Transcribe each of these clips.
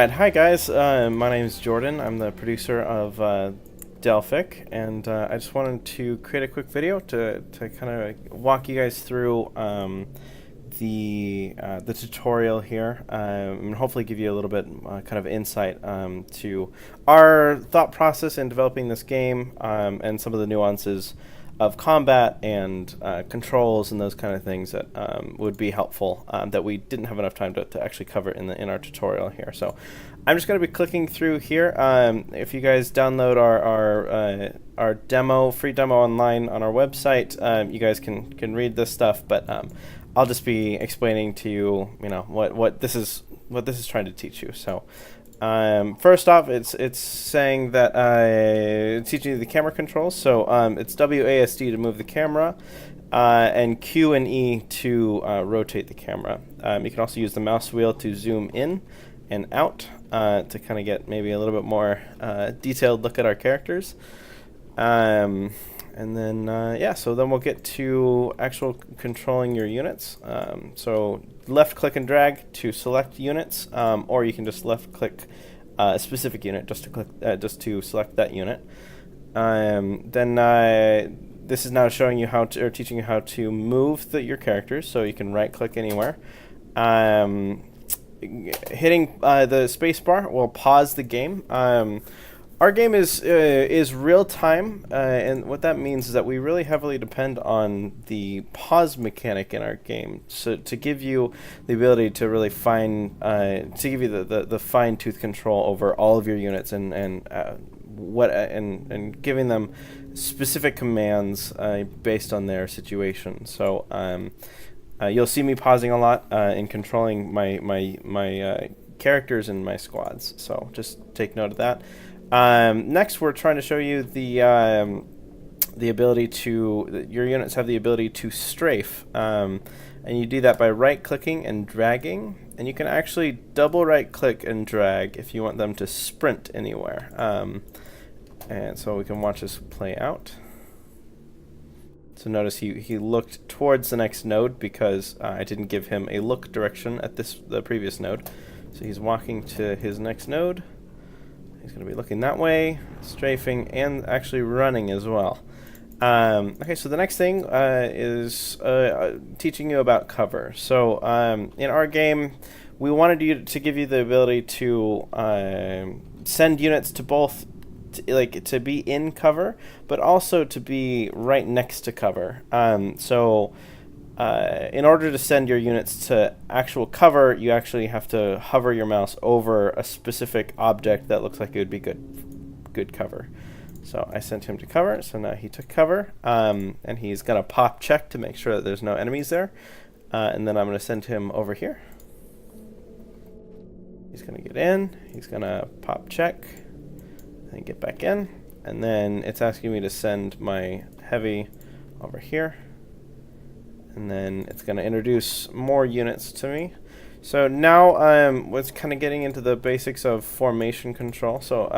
Alright, hi guys, my name is Jordan. I'm the producer of Delphic, and I just wanted to create a quick video to kind of walk you guys through the tutorial here, and hopefully give you a little bit kind of insight to our thought process in developing this game, and some of the nuances of combat and controls and those kind of things that would be helpful that we didn't have enough time to actually cover in our tutorial here. So I'm just going to be clicking through here. If you guys download our demo, free demo online on our website, you guys can read this stuff, but I'll just be explaining to you, what this is trying to teach you. So first off, it's saying that it's teaching you the camera controls. So it's WASD to move the camera, and Q and E to rotate the camera. You can also use the mouse wheel to zoom in and out to kind of get maybe a little bit more detailed look at our characters. And then so then we'll get to actual controlling your units. So left click and drag to select units, or you can just left click a specific unit just to select that unit. Then this is now showing you teaching you how to move your characters. So you can right click anywhere. Hitting the space bar will pause the game. Our game is real time, and what that means is that we really heavily depend on the pause mechanic in our game, so to give you the ability to really give you the fine-tooth control over all of your units and giving them specific commands based on their situation. So you'll see me pausing a lot in controlling my characters and my squads. So just take note of that. Next, we're trying to show you the ability to, your units have the ability to strafe, and you do that by right-clicking and dragging, and you can actually double right-click and drag if you want them to sprint anywhere. And so we can watch this play out. So notice he looked towards the next node because I didn't give him a look direction at the previous node. So he's walking to his next node. He's going to be looking that way, strafing, and actually running as well. Okay, so the next thing is teaching you about cover. So in our game, we wanted you to give you the ability to send units to both, to be in cover, but also to be right next to cover. In order to send your units to actual cover, you actually have to hover your mouse over a specific object that looks like it would be good cover. So I sent him to cover, so now he took cover, and he's going to pop check to make sure that there's no enemies there. And then I'm going to send him over here. He's going to get in, he's going to pop check, and get back in. And then it's asking me to send my heavy over here. And then it's going to introduce more units to me. So now we're kind of getting into the basics of formation control. So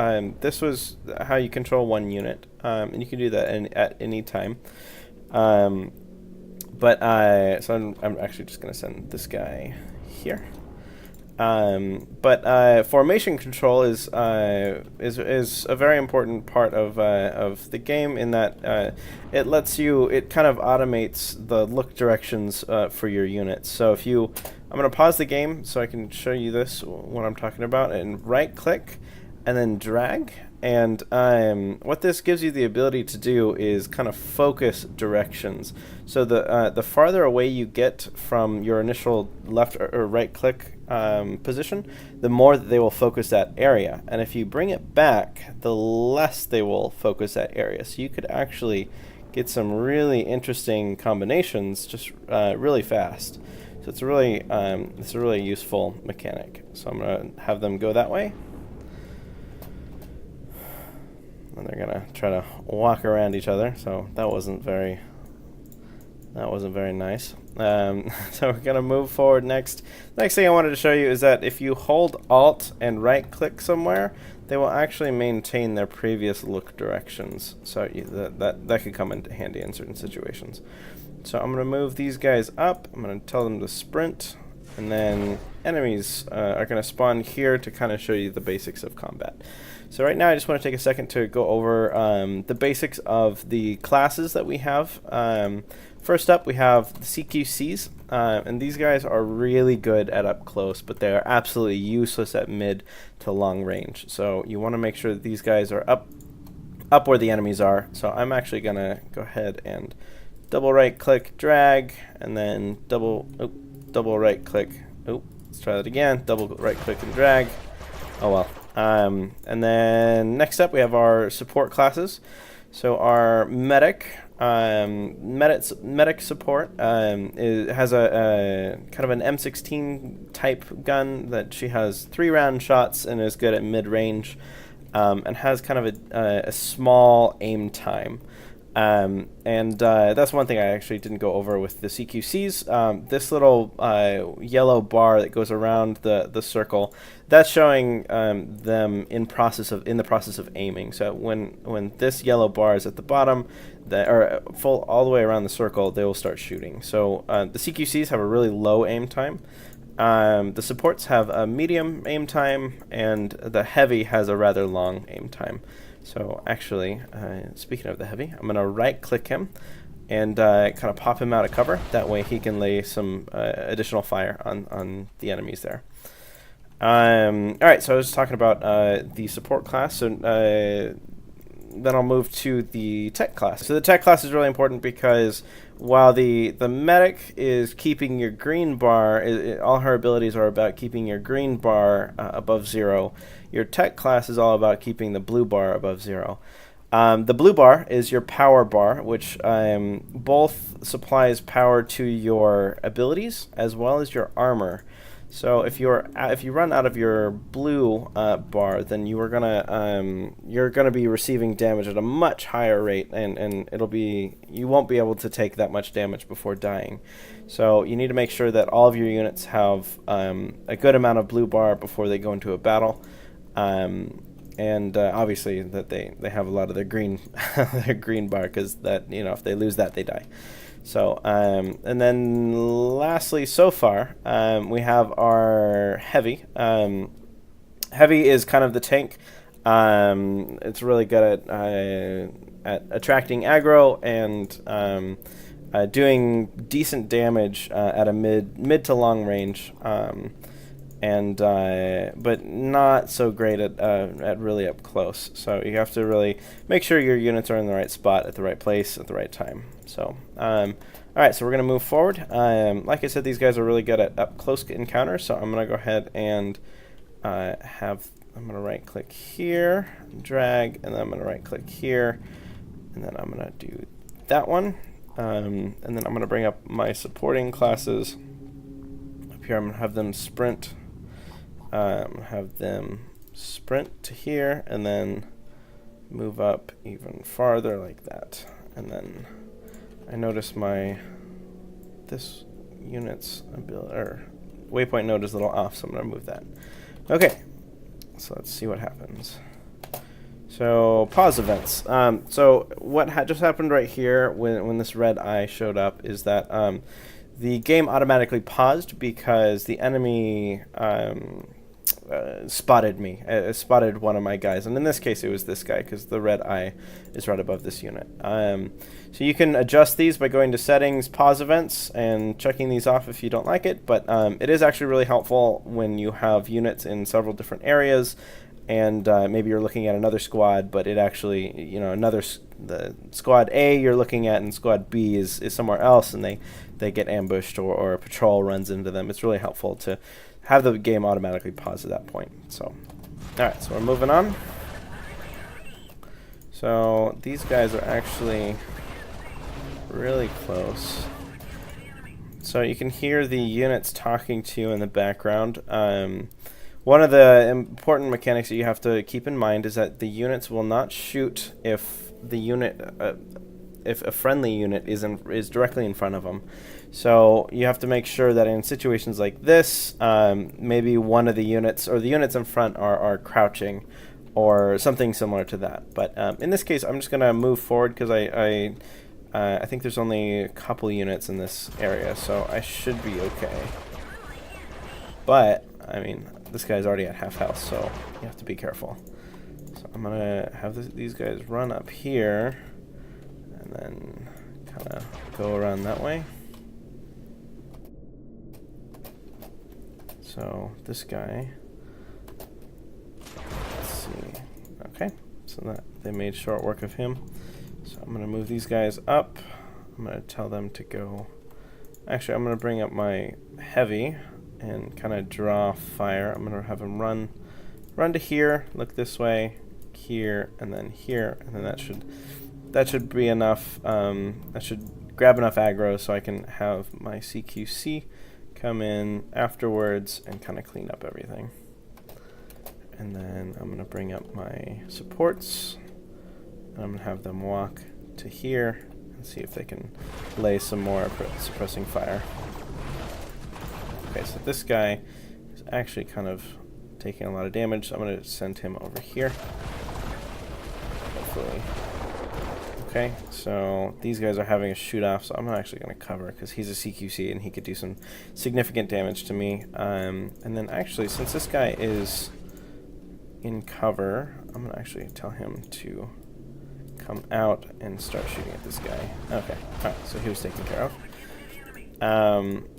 this was how you control one unit, and you can do that at any time. So I'm actually just going to send this guy here. Formation control is a very important part of the game, in that it kind of automates the look directions for your units. So I'm going to pause the game so I can show you what I'm talking about, and right click and then drag. And what this gives you the ability to do is kind of focus directions. So the farther away you get from your initial left or right click position, the more that they will focus that area. And if you bring it back, the less they will focus that area. So you could actually get some really interesting combinations just really fast. So it's a really useful mechanic. So I'm going to have them go that way. And they're gonna try to walk around each other, so that wasn't very nice. So we're gonna move forward next. Next thing I wanted to show you is that if you hold Alt and right click somewhere, they will actually maintain their previous look directions. So that could come in handy in certain situations. So I'm gonna move these guys up. I'm gonna tell them to sprint, and then enemies are going to spawn here to kind of show you the basics of combat. So right now I just want to take a second to go over the basics of the classes that we have. First up, we have the CQCs, and these guys are really good at up close, but they are absolutely useless at mid to long range. So you want to make sure that these guys are up where the enemies are. So I'm actually going to go ahead and double right click, drag, and then double right click. Oh, let's try that again. Double right click and drag. Oh well. And then next up we have our support classes. So our medic support has a kind of an M16 type gun that she has 3-round shots and is good at mid range, and has kind of a small aim time. And that's one thing I actually didn't go over with the CQCs. This little yellow bar that goes around the circle, that's showing them in the process of aiming. So when this yellow bar is at the bottom, or full all the way around the circle, they will start shooting. So the CQCs have a really low aim time. The supports have a medium aim time, and the heavy has a rather long aim time. So actually, speaking of the heavy, I'm going to right-click him and kind of pop him out of cover. That way he can lay some additional fire on the enemies there. Alright, so I was talking about the support class. So then I'll move to the tech class. So the tech class is really important because while the medic is keeping your green bar, all her abilities are about keeping your green bar above 0. Your tech class is all about keeping the blue bar above 0. The blue bar is your power bar, which both supplies power to your abilities as well as your armor. So if you run out of your blue bar, then you're gonna be receiving damage at a much higher rate, and you won't be able to take that much damage before dying. So you need to make sure that all of your units have a good amount of blue bar before they go into a battle, and obviously that they have a lot of their green their green bar, because that, if they lose that, they die. So, and then lastly, so far, we have our heavy. Heavy is kind of the tank. It's really good at attracting aggro and doing decent damage at a mid to long range, but not so great at really up close. So you have to really make sure your units are in the right spot at the right place at the right time. So, alright, so we're going to move forward. Like I said, these guys are really good at up close encounters, so I'm going to go ahead and I'm going to right click here, drag, and then I'm going to right click here, and then I'm going to do that one. And then I'm going to bring up my supporting classes. Up here I'm going to have them sprint. Have them sprint to here, and then move up even farther like that. And then I notice this unit's waypoint node is a little off, so I'm going to move that. Okay, so let's see what happens. So pause events. So what just happened right here when this red eye showed up is that the game automatically paused because the enemy spotted me, spotted one of my guys, and in this case it was this guy because the red eye is right above this unit. So you can adjust these by going to settings, pause events, and checking these off if you don't like it, but it is actually really helpful when you have units in several different areas, and maybe you're looking at another squad, but it actually, the squad A you're looking at and squad B is somewhere else, and they get ambushed or a patrol runs into them. It's really helpful to have the game automatically pause at that point. So, alright, so we're moving on. So these guys are actually really close. So you can hear the units talking to you in the background. One of the important mechanics that you have to keep in mind is that the units will not shoot if if a friendly unit is directly in front of them. So you have to make sure that in situations like this, maybe one of the units or the units in front are crouching or something similar to that. But in this case, I'm just going to move forward because I think there's only a couple units in this area, so I should be okay. But, I mean, this guy's already at half health, so you have to be careful. So I'm going to have these guys run up here, and then kind of go around that way. So this guy, let's see, okay, so that they made short work of him. So I'm going to move these guys up. I'm going to tell them to go, actually I'm going to bring up my heavy and kind of draw fire. I'm going to have him run to here, look this way, here, and then here, and then that should be enough. That should grab enough aggro so I can have my CQC come in afterwards and kind of clean up everything. And then I'm going to bring up my supports, and I'm going to have them walk to here and see if they can lay some more suppressing fire. Okay, so this guy is actually kind of taking a lot of damage, so I'm going to send him over here. Hopefully. Okay, so these guys are having a shoot-off, so I'm actually going to cover because he's a CQC and he could do some significant damage to me. And then actually, since this guy is in cover, I'm going to actually tell him to come out and start shooting at this guy. Okay, alright, so he was taken care of.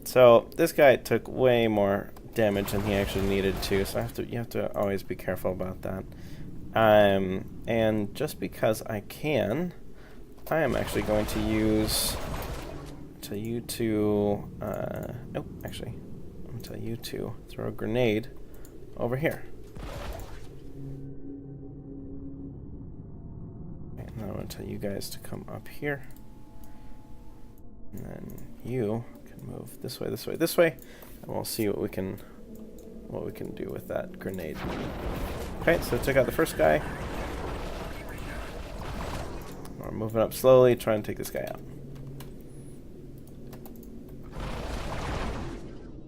So this guy took way more damage than he actually needed to, so you have to always be careful about that. And just because I can, I am actually going to tell you to, nope, actually, I'm going to tell you to throw a grenade over here. Okay, and then I'm going to tell you guys to come up here. And then you can move this way, this way, this way, and we'll see what we can do with that grenade. Okay, so took out the first guy. We're moving up slowly, trying to take this guy out.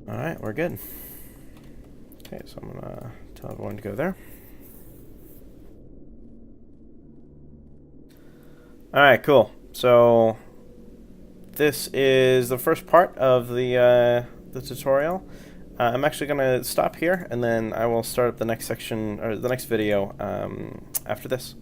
Alright, we're good. Okay, so I'm gonna tell everyone to go there. Alright, cool. So this is the first part of the tutorial. I'm actually going to stop here, and then I will start up the next section, or the next video, after this.